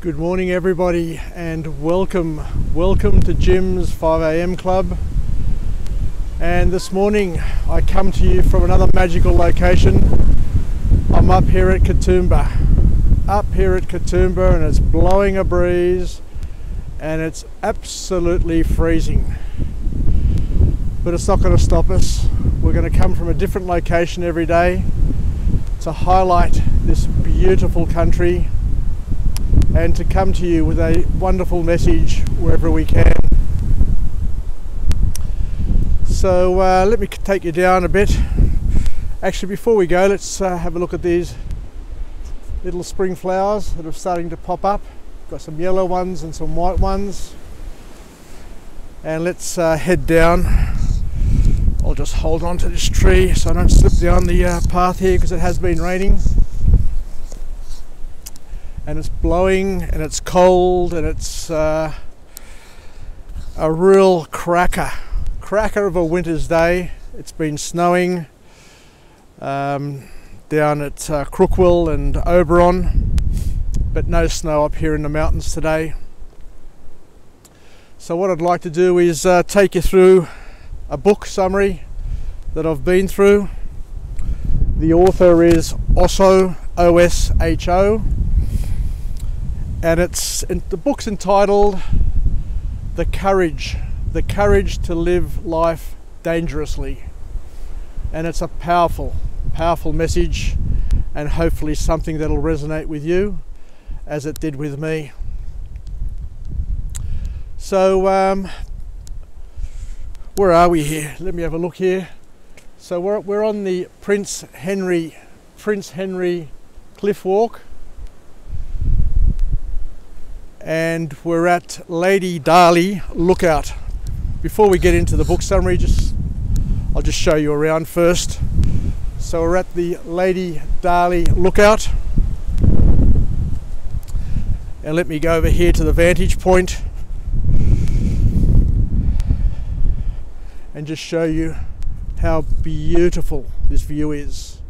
Good morning everybody, and welcome to Jim's 5 a.m. club. And this morning I come to you from another magical location. I'm up here at Katoomba, and it's blowing a breeze and it's absolutely freezing, but it's not going to stop us. We're going to come from a different location every day to highlight this beautiful country and to come to you with a wonderful message wherever we can. So let me take you down a bit. Actually, before we go, let's have a look at these little spring flowers that are starting to pop up. Got some yellow ones and some white ones. And let's head down. I'll just hold on to this tree so I don't slip down the path here, because it has been raining. And it's blowing and it's cold and it's a real cracker of a winter's day. It's been snowing down at Crookwell and Oberon, but no snow up here in the mountains today. So what I'd like to do is take you through a book summary that I've been through. The author is OSHO, O-S-H-O. And the book's entitled The Courage to Live Life Dangerously. And it's a powerful message, and hopefully something that'll resonate with you as it did with me. So where are we here? Let me have a look here. So we're on the Prince Henry Cliff Walk. And we're at Lady Darley Lookout. Before we get into the book summary, I'll just show you around first. So we're at the Lady Darley Lookout. And let me go over here to the vantage point and just show you how beautiful this view is.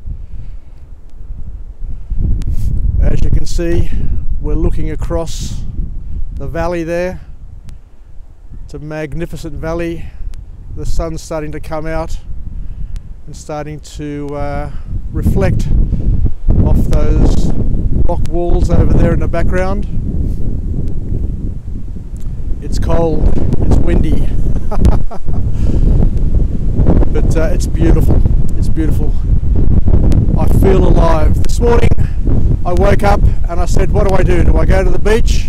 As you can see, we're looking across the valley there. It's a magnificent valley. The sun's starting to come out and starting to reflect off those rock walls over there in the background. It's cold, it's windy, but it's beautiful. It's beautiful. I feel alive. This morning I woke up and I said, what do? Do I go to the beach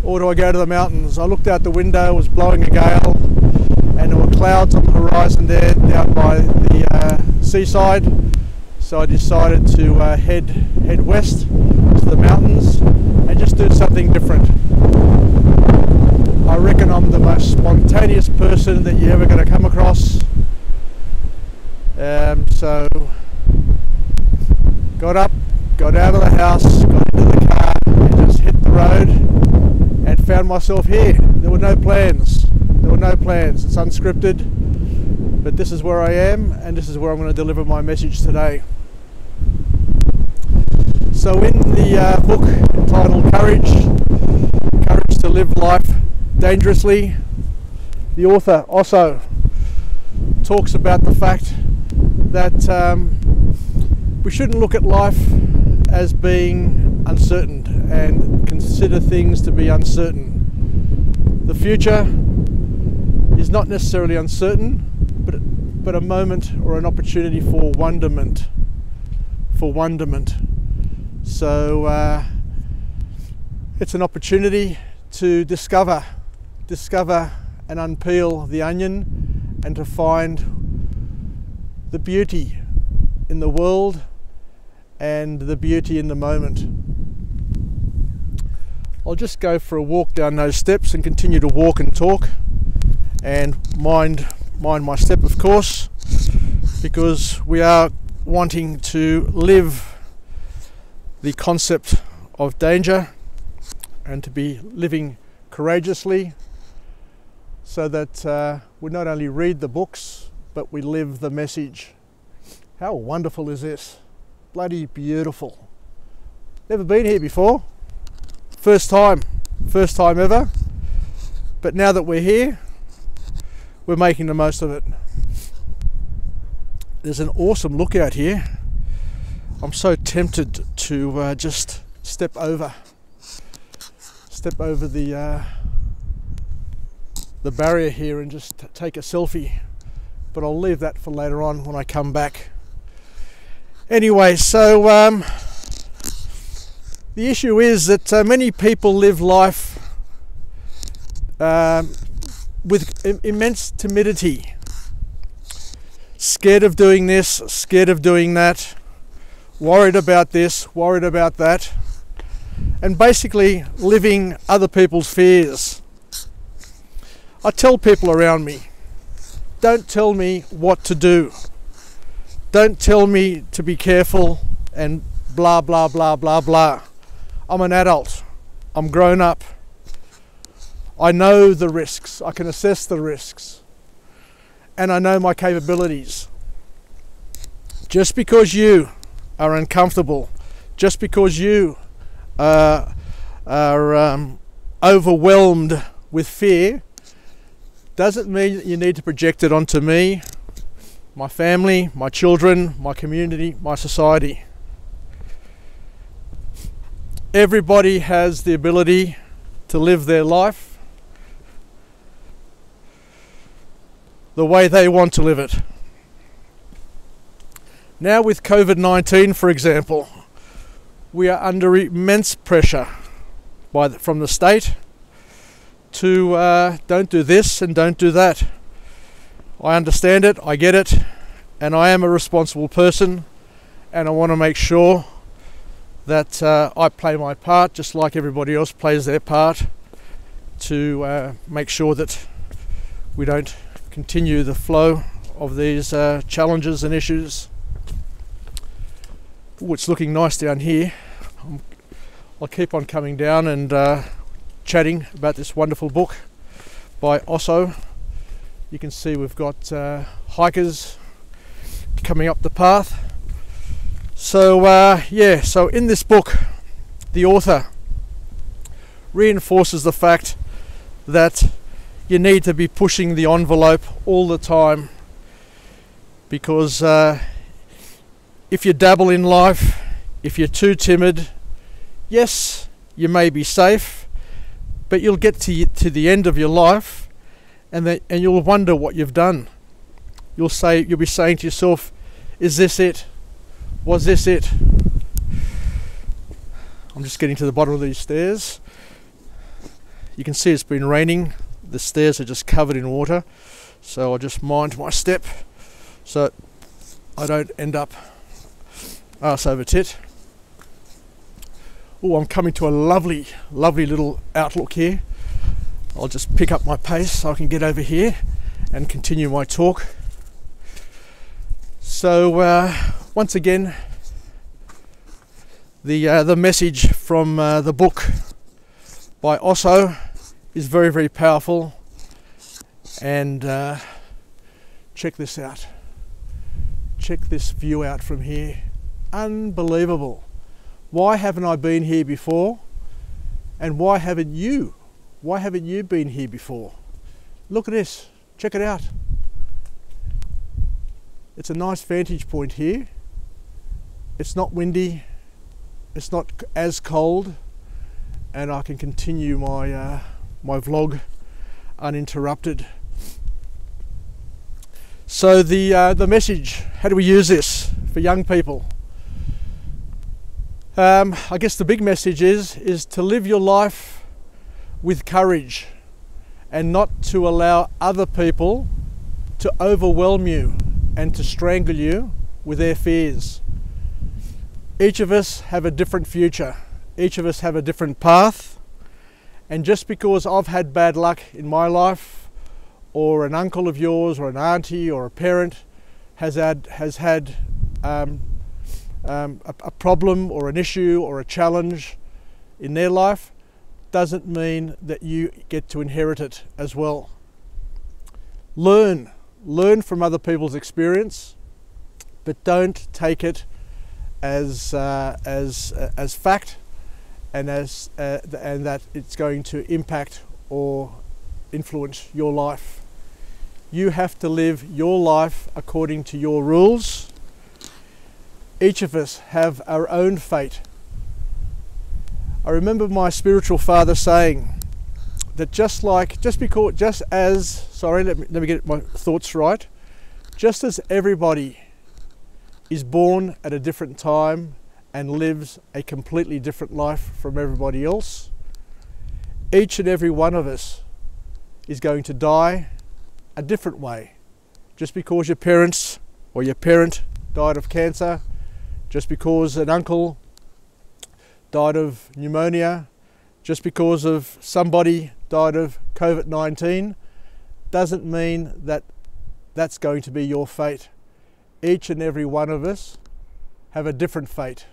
or do I go to the mountains? I looked out the window, it was blowing a gale, and there were clouds on the horizon there down by the seaside. So I decided to head west to the mountains and just do something different. I reckon I'm the most spontaneous person that you're ever going to come across. So got up, got out of the house, got into the car and just hit the road and found myself here. There were no plans. It's unscripted, but this is where I am, and this is where I'm going to deliver my message today. So in the book entitled Courage to Live Life Dangerously, the author also talks about the fact that we shouldn't look at life as being uncertain and consider things to be uncertain. The future is not necessarily uncertain, but a moment or an opportunity for wonderment. So it's an opportunity to discover and unpeel the onion and to find the beauty in the world and the beauty in the moment. I'll just go for a walk down those steps and continue to walk and talk and mind my step, of course, because we are wanting to live the concept of danger and to be living courageously, so that we not only read the books but we live the message. How wonderful is this? Bloody beautiful. Never been here before. First time ever. But now that we're here, we're making the most of it. There's an awesome look out here. I'm so tempted to just step over the barrier here and just take a selfie, but I'll leave that for later on when I come back. Anyway, so the issue is that many people live life with immense timidity, scared of doing this, scared of doing that, worried about this, worried about that, and basically living other people's fears. I tell people around me, don't tell me what to do. Don't tell me to be careful and blah, blah, blah, blah, blah. I'm an adult. I'm grown up. I know the risks. I can assess the risks. And I know my capabilities. Just because you are uncomfortable, just because you are overwhelmed with fear, doesn't mean that you need to project it onto me, my family, my children, my community, my society. Everybody has the ability to live their life the way they want to live it. Now with COVID-19, for example, we are under immense pressure from the state to don't do this and don't do that. I understand it, I get it, and I am a responsible person, and I want to make sure that I play my part just like everybody else plays their part to make sure that we don't continue the flow of these challenges and issues. Ooh, it's looking nice down here. I'll keep on coming down and chatting about this wonderful book by OSHO. You can see we've got hikers coming up the path. So yeah, so in this book, the author reinforces the fact that you need to be pushing the envelope all the time, because if you dabble in life, if you're too timid, yes, you may be safe, but you'll get to the end of your life and you'll wonder what you've done. You'll be saying to yourself, is this it? Was this it? I'm just getting to the bottom of these stairs. You can see it's been raining. The stairs are just covered in water, so I'll just mind my step so I don't end up arse over tit. Oh, I'm coming to a lovely little outlook here. I'll just pick up my pace so I can get over here and continue my talk. So once again, the message from the book by OSHO is very, very powerful, and check this out. Check this view out from here. Unbelievable. Why haven't I been here before? And why haven't you? Why haven't you been here before? Look at this. Check it out. It's a nice vantage point here. It's not windy. It's not as cold, and I can continue my my vlog uninterrupted. So the message, how do we use this for young people? I guess the big message is to live your life with courage and not to allow other people to overwhelm you and to strangle you with their fears. Each of us have a different future. Each of us have a different path. And just because I've had bad luck in my life, or an uncle of yours or an auntie or a parent has had a problem or an issue or a challenge in their life, doesn't mean that you get to inherit it as well. Learn from other people's experience, but don't take it as fact and that it's going to impact or influence your life. You have to live your life according to your rules. Each of us have our own fate. I remember my spiritual father saying that just as everybody is born at a different time and lives a completely different life from everybody else, each and every one of us is going to die a different way. Just because your parents or your parent died of cancer, just because an uncle died of pneumonia, just because of somebody died of COVID-19, doesn't mean that that's going to be your fate. Each and every one of us have a different fate.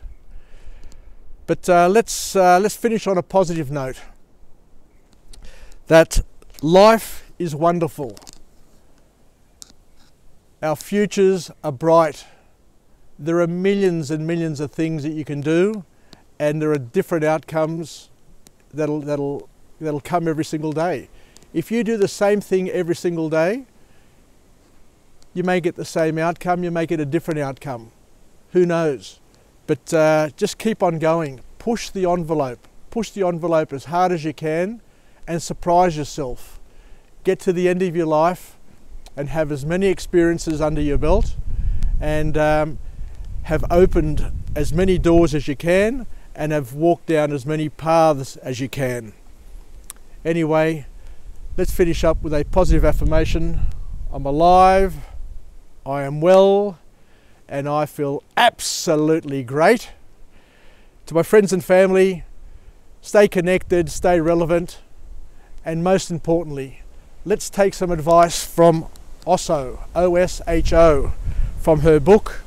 But let's finish on a positive note. That life is wonderful. Our futures are bright. There are millions and millions of things that you can do, and there are different outcomes that'll come every single day. If you do the same thing every single day, you may get the same outcome, you may get a different outcome. Who knows? But just keep on going. Push the envelope. Push the envelope as hard as you can and surprise yourself. Get to the end of your life and have as many experiences under your belt, and have opened as many doors as you can and have walked down as many paths as you can. Anyway, let's finish up with a positive affirmation. I'm alive, I am well, and I feel absolutely great. To my friends and family, stay connected, stay relevant, and most importantly, let's take some advice from OSHO, O-S-H-O, from her book,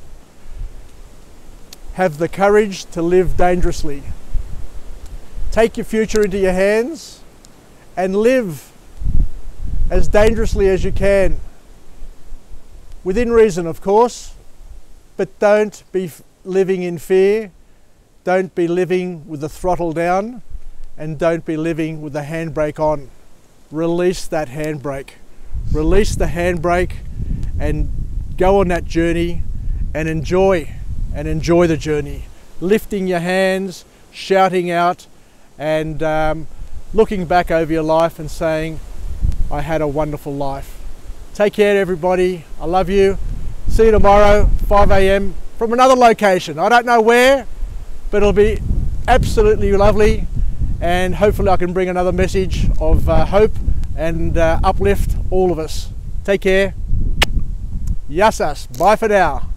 Have the Courage to Live Dangerously. Take your future into your hands and live as dangerously as you can. Within reason, of course, but don't be living in fear, don't be living with the throttle down, and don't be living with the handbrake on. Release that handbrake. Release the handbrake and go on that journey and enjoy the journey. Lifting your hands, shouting out, and looking back over your life and saying, I had a wonderful life. Take care, everybody. I love you. See you tomorrow, 5 a.m. from another location. I don't know where, but it'll be absolutely lovely, and hopefully I can bring another message of hope and uplift all of us. Take care. Yassas. Bye for now.